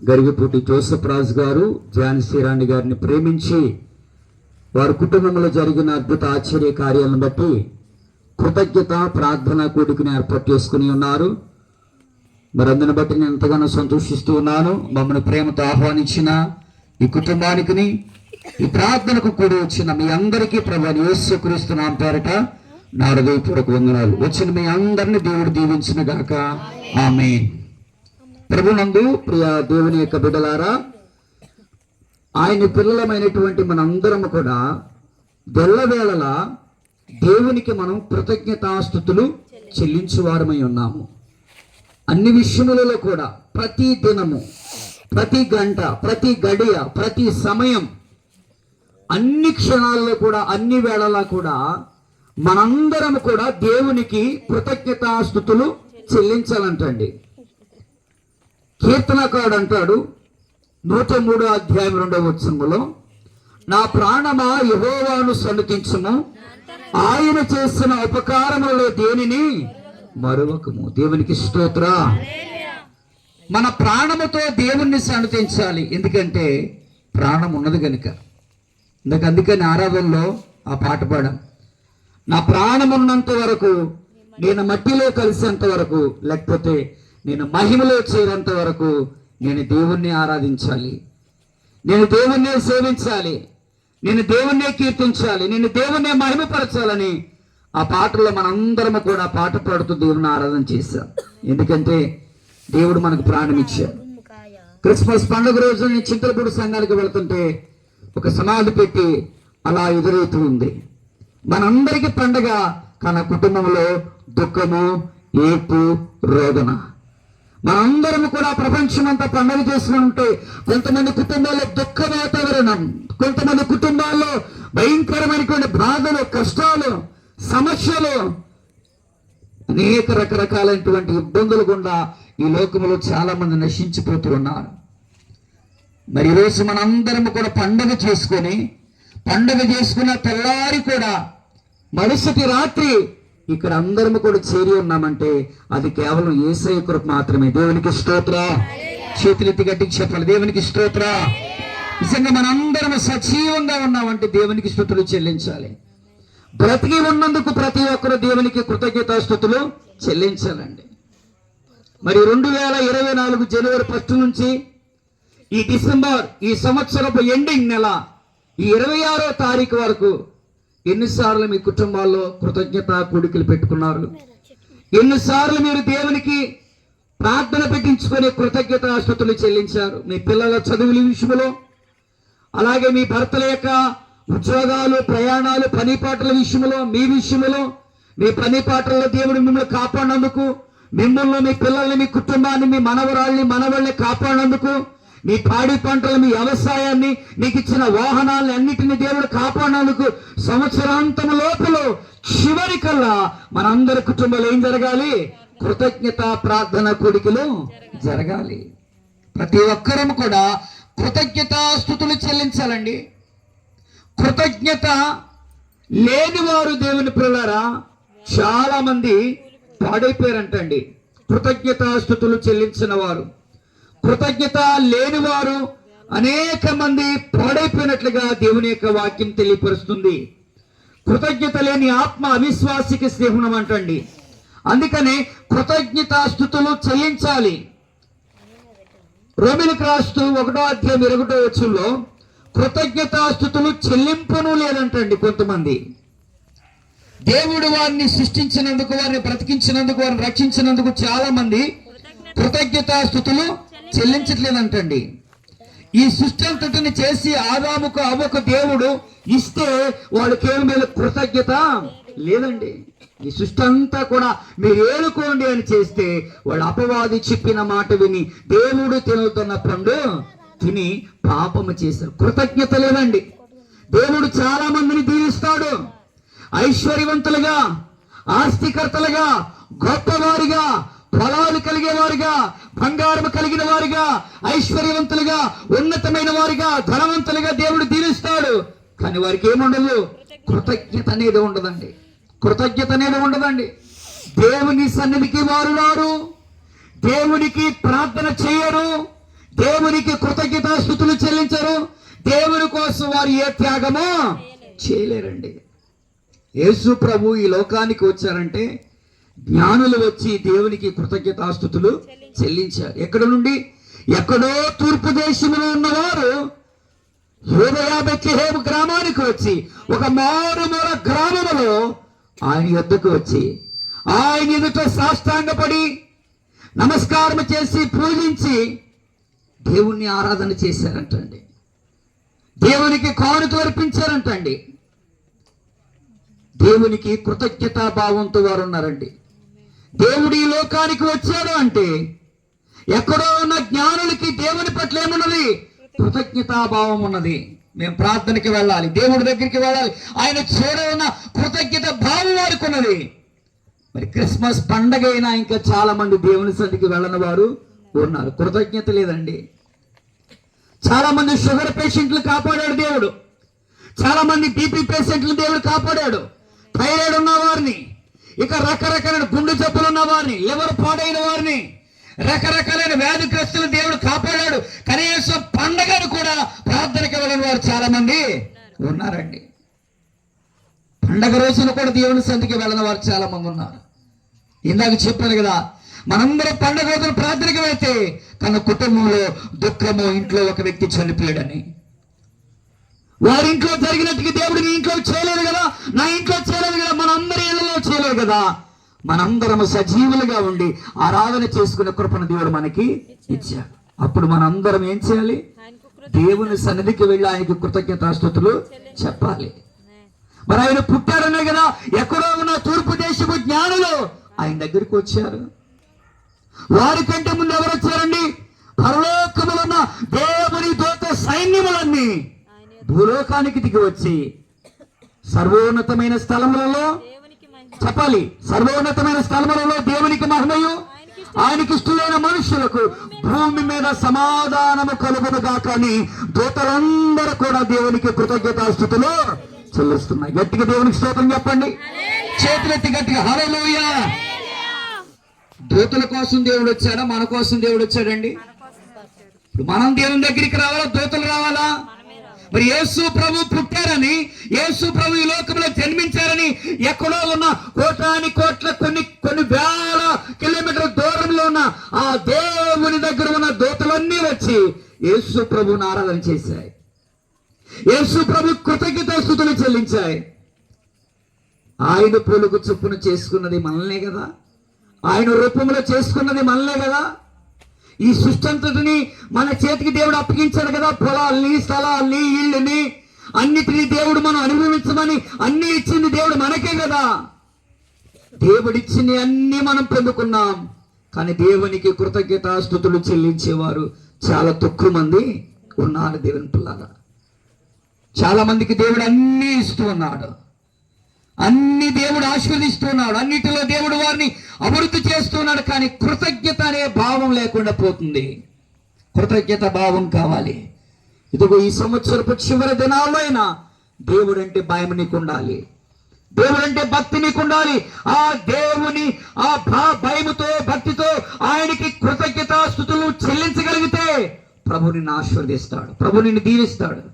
గరిగపూటి Joseph రాజు గారు ఝాన్సీ రాణి గారిని ప్రేమించి వారి కుటుంబంలో జరిగిన అద్భుత ఆశ్చర్య కార్యాలను బట్టి కృతజ్ఞత ప్రార్థన కూడికని ఏర్పాటు చేసుకుని ఉన్నారు. మరి అందుని బట్టి నేను ఎంతగానో సంతోషిస్తూ ఉన్నాను. మమ్మల్ని ప్రేమతో ఆహ్వానించిన ఈ కుటుంబానికి, ఈ ప్రార్థనకు కూడి వచ్చిన మీ అందరికీ ప్రభువైన యేసుక్రీస్తు నామమున పేరట నా హృదయపూర్వక వందనాలు. వచ్చిన మీ అందరినీ దేవుడు దీవించును గాక. ఆమేన్. ప్రభునందు ప్రియ దేవుని యొక్క బిడ్డలారా, ఆయన పిల్లలమైనటువంటి మనందరం కూడా దొల్లవేళలా దేవునికి మనం కృతజ్ఞతాస్తుతులు చెల్లించువారమై ఉన్నాము. అన్ని విషయములలో కూడా ప్రతి దినము, ప్రతి గంట, ప్రతి గడియ, ప్రతి సమయం, అన్ని క్షణాల్లో కూడా, అన్ని వేళలా కూడా మనందరం కూడా దేవునికి కృతజ్ఞతాస్తుతులు చెల్లించాలంటండి. కీర్తనకారుడు అంటాడు 103వ అధ్యాయం 2వ వచనములో, నా ప్రాణమా యెహోవాను సన్నుతించుము, ఆయన చేసిన ఉపకారములలో దేనిని మరువకము. దేవునికి స్తోత్ర. మన ప్రాణముతో దేవుణ్ణి సన్నుతించాలి. ఎందుకంటే ప్రాణం ఉన్నది కనుక. అందుకని ఆరాధనలో ఆ పాట పాడాం, నా ప్రాణం ఉన్నంత వరకు, నేను మట్టిలో కలిసేంత వరకు, లేకపోతే నేను మహిమలో చేరేంత వరకు నేను దేవుణ్ణి ఆరాధించాలి, నేను దేవుణ్ణి సేవించాలి, నేను దేవుణ్ణి కీర్తించాలి, నేను దేవుణ్ణి మహిమపరచాలని ఆ పాటలో మనందరము కూడా పాట పాడుతూ దేవుని ఆరాధన చేశాం. ఎందుకంటే దేవుడు మనకు ప్రాణం ఇచ్చాడు. క్రిస్మస్ పండుగ రోజు నేను చింతలపూడి సంఘానికి వెళ్తుంటే ఒక సమాధి పెట్టి అలా ఎదురవుతూ ఉంది. మనందరికీ పండగ, కానీ కుటుంబంలో దుఃఖము, ఏపు, రోదన. మనందరం కూడా ప్రపంచం అంతా పండుగ చేసుకుంటే కొంతమంది కుటుంబాల్లో దుఃఖ వాతావరణం, కొంతమంది కుటుంబాల్లో భయంకరమైనటువంటి బాధలు, కష్టాలు, సమస్యలు, అనేక రకరకాలైనటువంటి ఇబ్బందులు గుండా ఈ లోకంలో చాలా మంది నశించిపోతూ ఉన్నారు. మరి ఈరోజు మనందరం కూడా పండుగ చేసుకున్న తెల్లారి కూడా మరుసటి రాత్రి ఇక్కడ అందరం కూడా చేరి ఉన్నామంటే అది కేవలం యేసయ్య కృప మాత్రమే. దేవునికి స్తోత్ర. చేతులెత్తి గట్టికి చెప్పాలి, దేవునికి స్తోత్ర. నిజంగా మనందరం సజీవంగా ఉన్నామంటే దేవునికి స్తుతులు చెల్లించాలి. బ్రతికి ఉన్నందుకు ప్రతి ఒక్కరు దేవునికి కృతజ్ఞతాస్తుతులు చెల్లించాలండి. మరి 2024 జనవరి 1 నుంచి ఈ డిసెంబర్, ఈ సంవత్సరపు ఎండింగ్ నెల, ఈ 26వ తారీఖు వరకు ఎన్నిసార్లు మీ కుటుంబాల్లో కృతజ్ఞత కూడికలు పెట్టుకున్నారు? ఎన్నిసార్లు మీరు దేవునికి ప్రార్థన పెట్టించుకొని కృతజ్ఞతాస్తుతులు చెల్లించారు? మీ పిల్లల చదువుల విషయంలో, అలాగే మీ భర్తల యొక్క ఉద్యోగాలు, ప్రయాణాలు, పనిపాటల విషయంలో, మీ విషయంలో, మీ పనిపాటల్లో దేవుడు మిమ్మల్ని కాపాడినందుకు, మిమ్మల్ని, మీ పిల్లల్ని, మీ కుటుంబాన్ని, మీ మనవళ్ళని కాపాడినందుకు, మీ పాడి పంటలు, మీ వ్యవసాయాన్ని, మీకు ఇచ్చిన వాహనాలని అన్నిటిని దేవుడు కాపాడినందుకు సంవత్సరాంతం లోపల చివరికల్లా మనందరి కుటుంబాలు ఏం జరగాలి? కృతజ్ఞత ప్రార్థన కూడికలు జరగాలి. ప్రతి ఒక్కరం కూడా కృతజ్ఞతాస్తుతులు చెల్లించాలండి. కృతజ్ఞత లేని వారు దేవుని పిల్లలారా చాలా మంది పాడైపోయారంటండి. కృతజ్ఞతాస్తుతులు చెల్లించిన వారు, కృతజ్ఞత లేని వారు అనేక మంది పాడైపోయినట్లుగా దేవుని యొక్క వాక్యం తెలియపరుస్తుంది. కృతజ్ఞత లేని ఆత్మ అవిశ్వాసికి స్నేహం అంటండి. అందుకనే కృతజ్ఞతాస్తుతులు చెల్లించాలి. రోమీయులకు రాస్తూ 1వ అధ్యాయం 21వ వచనంలో కృతజ్ఞతాస్తుతులు చెల్లింపును లేదంటండి. కొంతమంది దేవుడు వారిని సృష్టించినందుకు, వారిని బ్రతికించినందుకు, వారిని రక్షించినందుకు చాలా మంది కృతజ్ఞతాస్తుతులు చెల్లించట్లేదంటండి. ఈ సృష్టి అంతటిని చేసి ఆదాముకు అవ్వకు దేవుడు ఇస్తే వాళ్ళకి ఏమి మీద కృతజ్ఞత లేదండి. ఈ సృష్టి అంతా కూడా మీరు ఏలుకోండి అని చేస్తే వాడు అపవాది చెప్పిన మాట విని దేవుడు తినుతున్న పండు తిని పాపము చేశారు. కృతజ్ఞత లేదండి. దేవుడు చాలా మందిని దీవిస్తాడు. ఐశ్వర్యవంతులుగా, ఆస్తికర్తలుగా, గొప్పవారిగా, పొలాలు కలిగే వారిగా, బంగారం కలిగిన వారిగా, ఐశ్వర్యవంతులుగా, ఉన్నతమైన వారిగా, ధనవంతులుగా దేవుడు దీవిస్తాడు. కానీ వారికి ఏముండదు? కృతజ్ఞత అనేది ఉండదండి. కృతజ్ఞత అనేది ఉండదండి. దేవుని సన్నిధికి వారు రారు, దేవునికి ప్రార్థన చేయరు, దేవునికి కృతజ్ఞతాస్తుతులు చెల్లించరు. దేవుని కోసం వారు ఏ త్యాగమో చేయలేరండి. యేసు ప్రభు ఈ లోకానికి వచ్చారంటే జ్ఞానులు వచ్చి దేవునికి కృతజ్ఞతాస్తుతులు చెల్లించారు. ఎక్కడ నుండి? ఎక్కడో తూర్పు దేశంలో ఉన్నవారు యూదయ బెత్లెహేము గ్రామానికి వచ్చి, ఒక మారుమూల గ్రామములో ఆయన యొద్దకు వచ్చి ఆయన ఎదుట సాష్టాంగపడి నమస్కారం చేసి పూజించి దేవుణ్ణి ఆరాధన చేశారంటండి. దేవునికి కానుక అర్పించారంటండి. దేవునికి కృతజ్ఞతా భావంతో వారు ఉన్నారండి. దేవుడు ఈ లోకానికి వచ్చాడు అంటే ఎక్కడో ఉన్న జ్ఞానులకి దేవుని పట్ల ఏమున్నది? కృతజ్ఞతాభావం ఉన్నది. మేము ప్రార్థనకి వెళ్ళాలి, దేవుడి దగ్గరికి వెళ్ళాలి, ఆయన చూడన్న కృతజ్ఞత భావం వారికి ఉన్నది. మరి క్రిస్మస్ పండగ అయినా ఇంకా చాలా మంది దేవుని సన్నిధికి వెళ్ళని వారు ఉన్నారు. కృతజ్ఞత లేదండి. చాలా మంది షుగర్ పేషెంట్లు కాపాడాడు దేవుడు. చాలా మంది బీపీ పేషెంట్లు దేవుడు కాపాడాడు. థైరాయిడ్ ఉన్న వారిని, ఇక రకరకాలైన గుండె జబ్బులు ఉన్న వారిని, లివర్ పాడైన వారిని, రకరకాలైన వ్యాధిగ్రస్తులు దేవుడు కాపాడాడు. కనీసం పండగను కూడా ప్రార్థనకి వెళ్ళిన వారు చాలా మంది ఉన్నారండి. పండగ రోజున కూడా దేవుని సన్నిధికి వెళ్ళిన వారు చాలా మంది ఉన్నారు. ఇందాక చెప్పాను కదా, మనందరం పండగ రోజున ప్రార్థనకి వెళ్తే తన కుటుంబంలో దుఃఖము, ఇంట్లో ఒక వ్యక్తి చనిపోయాడని, వారి ఇంట్లో జరిగినట్టుగా దేవుడు నీ ఇంట్లో చేయలేదు కదా, నా ఇంట్లో చేయలేదు కదా, మనందరి ఇళ్లలో చేయలేదు కదా. మనందరం సజీవులుగా ఉండి ఆరాధన చేసుకునే కృపను దేవుడు మనకి ఇచ్చాడు. అప్పుడు మనందరం ఏం చేయాలి? దేవుని సన్నిధికి వెళ్ళి ఆయనకి కృతజ్ఞతాస్తుతులు చెప్పాలి. మరి ఆయన పుట్టాడనే కదా ఎక్కడో ఉన్న తూర్పు దేశపు జ్ఞానులు ఆయన దగ్గరికి వచ్చారు. వారికంటే ముందు ఎవరు వచ్చారండి? పరలోకములో ఉన్న దేవుని దూత సైన్యములన్నీ భూలోకానికి దిగి వచ్చి సర్వోన్నతమైన స్థలములలో చెప్పాలి, సర్వోన్నతమైన స్థలములలో దేవునికి మహిమయు ఆయనకి ఇష్టమైన మనుషులకు భూమి మీద సమాధానము కలుగునుగా. కానీ దూతలందరూ కూడా దేవునికి కృతజ్ఞతాస్తుతులు చెల్లిస్తున్నాయి. గట్టిగా దేవునికి స్తోత్రం చెప్పండి. చేతులెత్తి గట్టిగా హల్లెలూయా. దూతల కోసం దేవుడు వచ్చాడా? మన కోసం దేవుడు వచ్చాడండి. ఇప్పుడు మనం దేవుని దగ్గరికి రావాలా? దూతలు రావాలా? మరి యేసు ప్రభు పుట్టారని, యేసు ప్రభు ఈ లోకంలో జన్మించారని ఎక్కడో ఉన్న కోటాని కోట్ల కొన్ని వేల కిలోమీటర్ల దూరంలో ఉన్న ఆ దేవుని దగ్గర ఉన్న దూతలన్నీ వచ్చి యేసు ప్రభుని ఆరాధన చేశాయి. యేసు ప్రభు కృతజ్ఞతాస్తుతులు చెల్లించాయి. ఆయన పొలుగు చొప్పున చేసుకున్నది మనల్నే కదా, ఆయన రూపంలో చేసుకున్నది మనల్నే కదా. ఈ సృష్టి అంతటిని మన చేతికి దేవుడు అప్పగించాడు కదా. పొలాల్ని, స్థలాల్ని, ఇళ్ళని అన్నిటినీ దేవుడు మనం అనుభవించమని అన్ని ఇచ్చింది దేవుడు మనకే కదా. దేవుడిచ్చింది అన్ని మనం పొందుకున్నాం. కానీ దేవునికి కృతజ్ఞతాస్తుతులు చెల్లించేవారు చాలా తక్కువ మంది ఉన్నారు. దేవుని పిల్లగా చాలా మందికి దేవుడు అన్ని ఇస్తూ ఉన్నాడు, అన్ని దేవుడు ఆశీర్వదిస్తున్నాడు, అన్నిటిలో దేవుడు వారిని అభివృద్ధి చేస్తున్నాడు. కానీ కృతజ్ఞత అనే భావం లేకుండా పోతుంది. కృతజ్ఞత భావం కావాలి. ఇదిగో ఈ సంవత్సరపు చివరి దినాల్లో అయినా దేవుడు అంటే భయం నీకు ఉండాలి, దేవుడు అంటే భక్తి నీకు ఉండాలి. ఆ దేవుని ఆ భయముతో, భక్తితో ఆయనకి కృతజ్ఞతాస్తుతులు చెల్లించగలిగితే ప్రభు నిన్ను ఆశీర్వదిస్తాడు, ప్రభు నిన్ను దీవిస్తాడు.